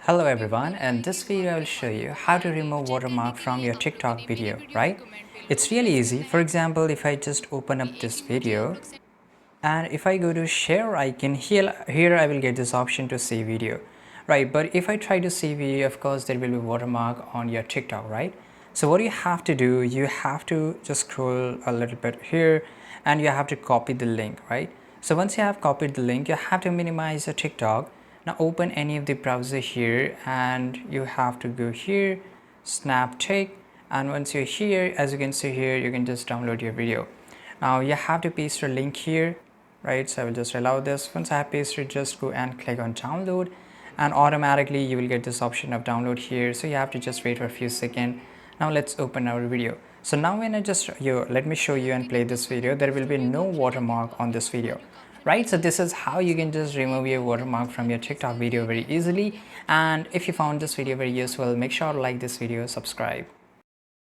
Hello everyone, and this video I will show you how to remove watermark from your TikTok video, right? It's really easy. For example, if I just open up this video and if I go to share icon here I will get this option to see video, right? But if I try to see video, of course there will be watermark on your TikTok, right? So what you have to do, you have to just scroll a little bit here and you have to copy the link, right? So once you have copied the link, you have to minimize your TikTok. Now open any of the browser here and you have to go here, snap tick, and once you're here, as you can see here, you can just download your video. Now you have to paste your link here, right? So I will just allow this. Once I have pasted, just go and click on download and automatically you will get this option of download here. So you have to just wait for a few seconds. Now let's open our video. So now when I just let me show you and play this video, there will be no watermark on this video, right? So this is how you can just remove your watermark from your TikTok video very easily. And if you found this video very useful, make sure to like this video, subscribe.